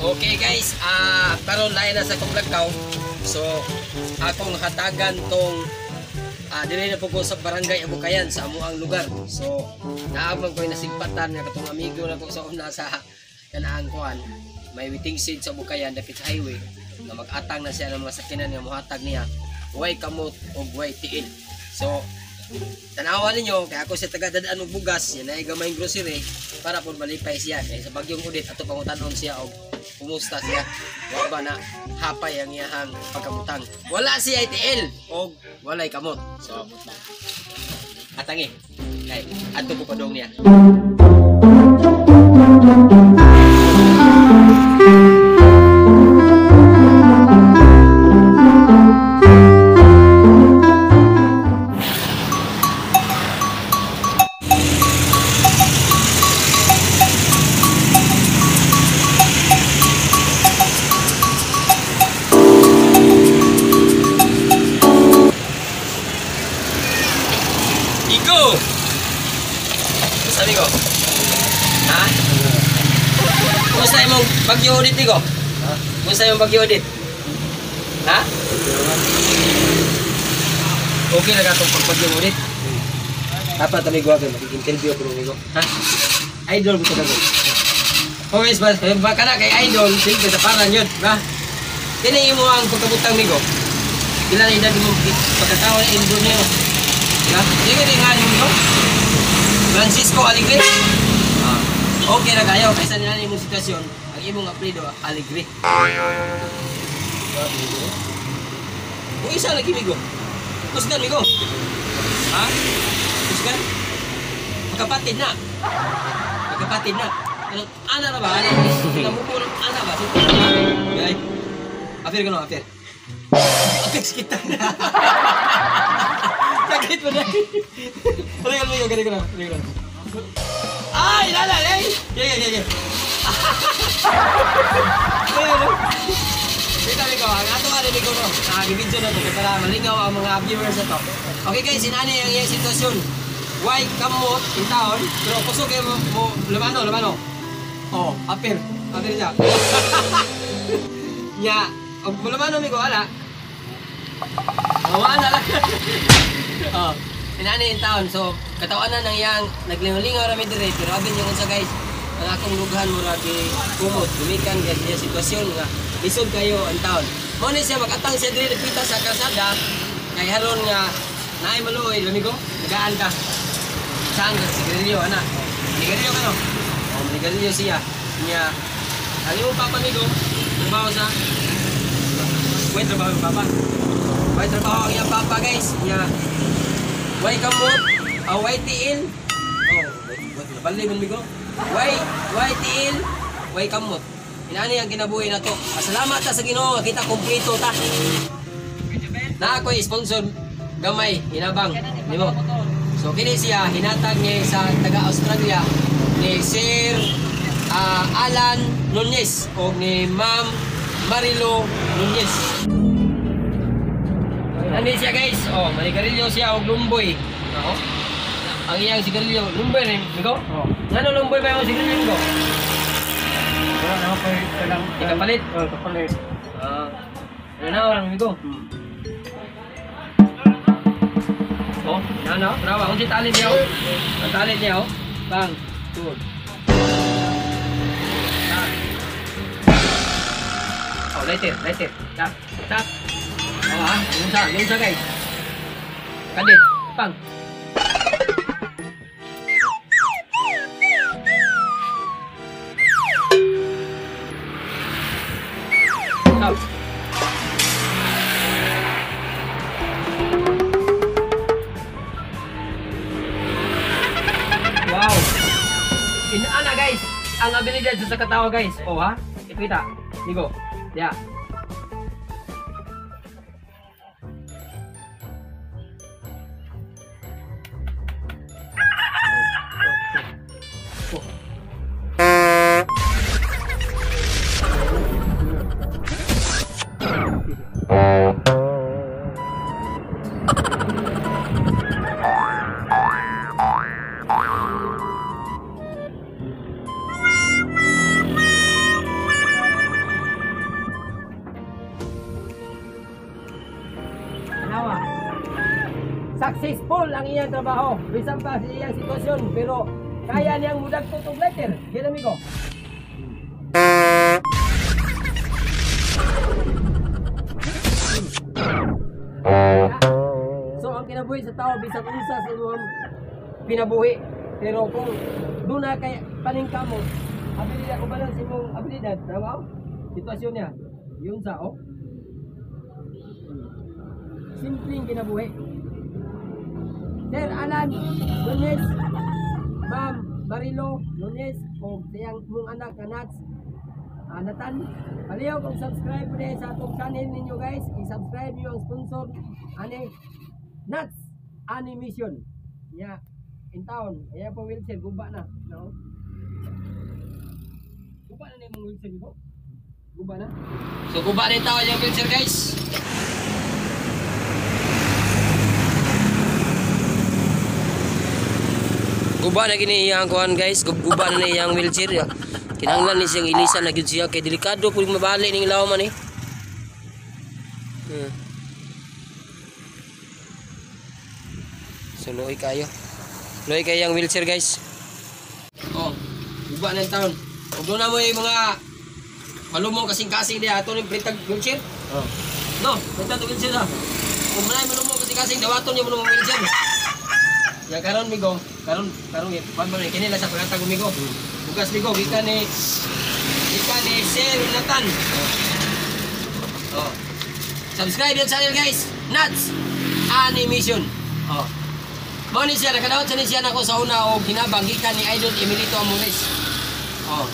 Okay guys, karon lain na sa kong lagkaw. So, akong hatagan tong dili na po ko sa barangay Abukayan sa amuang lugar. So, naabang ko yung nasigpatan nga katong amigo na ko sa una sa kanaan kuan. May waiting seat sa Abukayan dapit sa highway na mag-atang na siya ng mga sakinan nga mohatag niya. Way kamot o way tiil. So, tanawan ninyo, kaya ako siya taga-dadaan og bugas, yan ay gamay grocery para po malipay siya. Kaya sa bagyong udit, ato pangutanon siya o kumusta siya. Wa ba na hapay ang iyahang pagkamutang. Wala siya ITL o walay kamot. So, atangi. Kay, ato po padong niya. Iko! Sabi ko? Ha? Kumusta yung bagyo audit ko? Kumusta yung bagyo audit? Ha? Okay na ka itong pag-bagyo audit? Dapat kami gawa kayo, mag-interview ako nung ha? Idol ko talaga. Okay, baka na kay idol, sige sa paran yun, ba? Tinayin mo ang pagkabutang nigo. Kailan na edad mo pagkatawa na indon niyo. Ya, sige din nga nyo. Francisco Alegre. Okay na kayo, kaysa nila yung sitwasyon, ang imong apelido Alegre. Kung isa lagi migo. Kusgan migo. Ha? Kusgan? Magkapatid na. Magkapatid na. Ano, ana na ba? Ana? Namupulong ana ba? Okay. Afir ka no, afir. Afir kita na. Sakit mo na. Halika mo yung ganito na. Ay, lala, ay! Sige. Kita mi ko, ang ato ari ko no. Gibidyo na to para malingaw ang mga viewers na to. Okay guys, sinani ang iyang sitwasyon. Why kamot in town, pero kusog kayo mo lumano. Oh, apir siya. Ya, og lumano mi ko ala. Wala lang. Oh, sinani in town. So, katawanan nang yang naglingaw-lingaw rami dire pero abin yung unsa guys. Ang akong lughan mo lagi kumot, gumikan kay siya sitwasyon nga lisod kayo ang town. Mo ni siya magatang siya dire pita sa kalsada kay haron nga naay maluoy lamigo, nagaan ka. Saan ka sigarilyo ana? Sigarilyo ka no? Oh, sigarilyo siya. Nya ali mo papa migo, trabaho sa Wait, trabaho yung papa. Why trabaho ang iyang papa guys? Nya why kamot? Why tiil? Oh, wait, nabali man migo. Why tiil? Why kamot? Inani ang kinabuhi na to. Salamat ta sa Ginoo, kita kumpleto ta. Na ako'y sponsor gamay, hinabang, di mo. So kini siya hinatag ni sa taga Australia ni Sir Alan Nunez o ni Ma'am Marilo Nunez. Nani siya guys, oh, manigarilyo siya og lumboy. Oh. Ang iyang sigarilyo, lumboy rin, migo? Oh. Ngano lumboy ba yung sigarilyo migo? Wala na ako kalang kapalit? Oh, kapalit. Ano na orang migo? Oh, ano? Trawa, kung si talin niya oh. Ang talin niya oh. Bang, good. Oh, lighter. Tap. Oh, yung sa guys. Kadit, pang. Stop. Wow. Inaana guys, ang abilidad sa katawa guys. Oh ha? Ipita. Nigo. Ya. successful ang iyang trabaho. Bisan pa sa iyang sitwasyon, pero kaya niyang mudag tutog letter. Kaya amigo. So ang kinabuhi sa tao bisan unsa sa imong pinabuhi. Pero kung doon na kay paningka mo, abilidad ko ba lang sa imong abilidad, tama? Sitwasyon niya, yun sa simpleng kinabuhi. Sir Alan Nunez, Ma'am Marilo Nunez, o siyang mong anak na Nats Nathan, paliyaw kung subscribe po sa atong channel ninyo guys. I-subscribe nyo ang sponsor ani Nats Animation niya in town. Ayan po wheelchair, guba na, no? Guba na yung wheelchair dito? Guba na? So guba na yung tao yung wheelchair guys. Guba na gini iyang kuhan guys, guba na iyang wheelchair ya. Kinahanglan ni siyang ilisan na gyud siya kay delikado pud mabali ning law man eh. So loy kayo. Loy kay yang wheelchair guys. Oh, guba na taon. Ug na mo yung mga malumong kasing-kasing diha ato ning printag wheelchair. Oh. No, printag wheelchair na. Kung may malumong kasing-kasing dawaton niya malumong wheelchair. Ya karon migo, karon pan man kini la sa pagtag migo. Bukas migo gikan ni Sir Nathan. Oh. Subscribe yung channel guys. Nats Animation. Oh. Mo ni siya nakadawat sa ni siya nako sa una og hinabang gikan ni Idol Emilito Amores. Oh.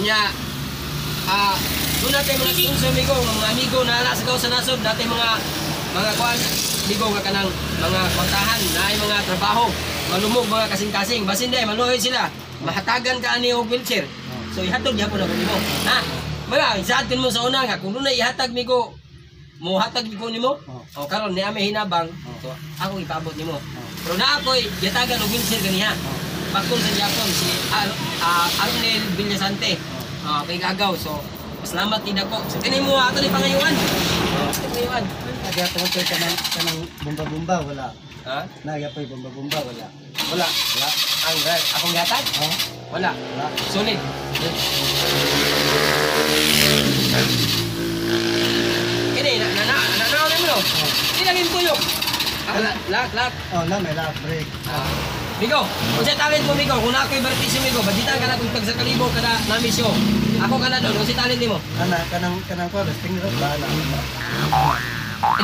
Nya doon natin mga sponsor migo, mga amigo na ala sa gaw sa nasod, natin mga kuan migo nga kanang mga kontahan na ay mga trabaho, malumog mga kasing-kasing, basin day maluoy sila, mahatagan ka ani og wheelchair. So ihatod gyapon ako nimo. Ha? Mala, isaadton mo sa una nga kung dunay ihatag migo, mo hatag ko nimo. O karon ni ame hinabang, so ako ipaabot nimo. Pero na ako'y yatagan og wheelchair ganiha. Bakol sa Japon si Arnel Villasante. Kay gagaw. So salamat din ako. So kini mo ato ni pangayuan. Pangayuan. Nagya pa ko kanang bomba-bomba wala. Ha? Nagya pa bomba-bomba wala. Wala. Wala. Ang akong yatag? Wala. Wala. Solid. Kini na mo. Di lang yung tuyok. Lak. Oh, na may lock break. Migo, kung sa talent mo Migo, kung na ako'y bertisyo Migo, badita ka na kung tag sa kalibo ka na namisyo. Ako ka na doon, kung si talent mo. Kanang ko, resting road ba na?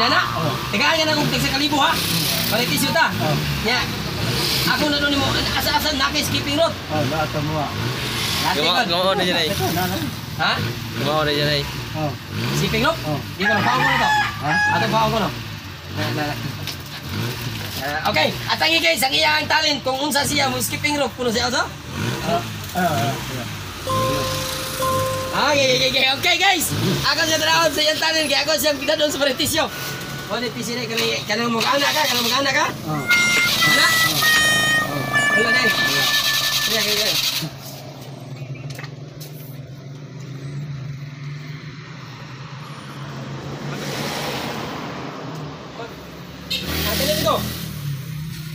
Inana? Tigaan ka na kung tag sa kalibo ha? Bertisyo ta? Nya. Ako na doon mo, asa-asa na kay skipping road. Lahat mo. Gumawa na dyan ay. Ha? Gumawa na dyan ay. Skipping road? Di ko na, paong ko na to. Ato paong ko na. Okay, atangi guys, ang iyang talent kung unsa siya mo skipping rope puno siya also? Okay guys. Ako siya tanaw sa iyang talent kaya ako siya kita doon sa pretisyo. O netisyo na kanang mag-anak ka, Ana? Wala na eh. Kaya.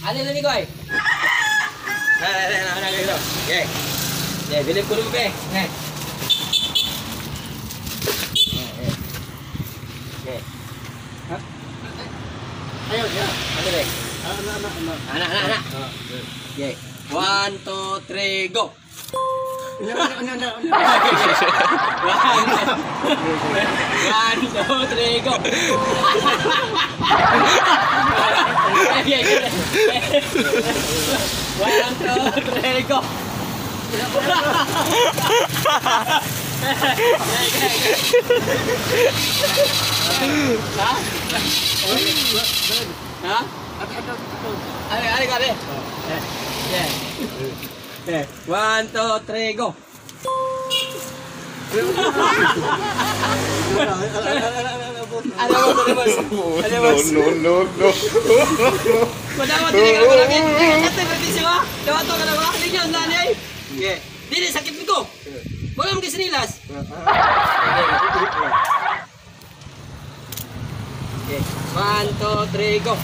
Alin na Migo ay? Na ganito. Okay, bilib ko naman pe. Okay. Ayun. Ano ba? Ana. Okay. 1, 2, 3, go! 1, 2, 3, go! Okay. 1, 2, 3, go! Ha? Ari. Yeah. 1, 2, 3, go! No. Madawat din ka lagi. Kate bertisyo ha. Dawato ka na ba? Ligyan na ni. Yeah. Dili sakit nito. Wala mo kisinilas. Okay. 1, 2, 3, go.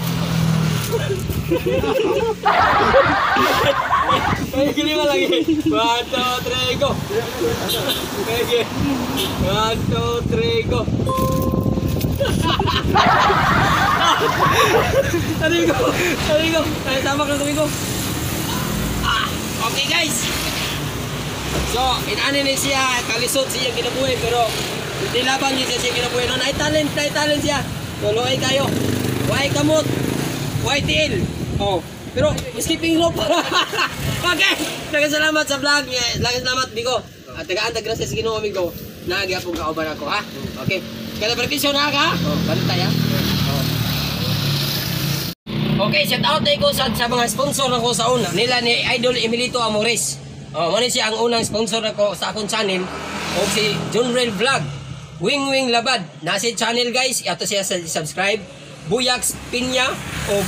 Ay, lima lagi. 1, 2, 3, go. Okay. 1, 2, 3, go. Arigo. Ay, tama ka tumigo. Okay guys. So, inanin ni siya, kalisod siya kinabuhi pero hindi labang niya siya kinabuhi. No, na talent siya. Tuloy kayo. Why kamot? Why tiil? Oh, pero skipping rope. Okay. Daghang salamat sa vlog. Daghang salamat Bigo. At tagaan grasya sa Ginoo amigo. Nagyapon ka uban ako ha. Okay. Kada benepisyo na ka. Oh, balik tayo. Oh. Okay, shout out tayo ko sa mga sponsor na ko sa una. Nila ni Idol Emilito Amores. Oh, mali siya ang unang sponsor ako sa akong channel. O si John Rail Vlog. Wing Labad. Nasa channel guys. Ato siya sa subscribe. Buyax Pinya o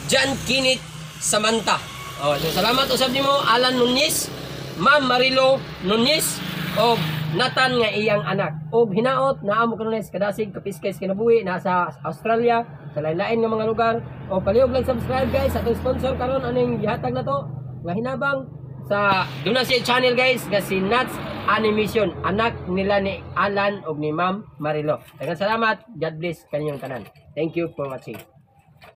Jan Kinit Samantha. Oh, so salamat usab nimo Alan Nunez, Ma'am Marilo Nunez o Nathan nga iyang anak. O hinaot na amo kanunes kadasig kapiskay kinabuhi nasa Australia sa lain-lain nga mga lugar. O palihog lang subscribe guys sa atong sponsor karon aning gihatag na to nga hinabang sa duna si channel guys nga si Nuts Animation, anak nila ni Alan o ni Ma'am Marilo. Daghang salamat. God bless kaninyong tanan. Thank you for watching.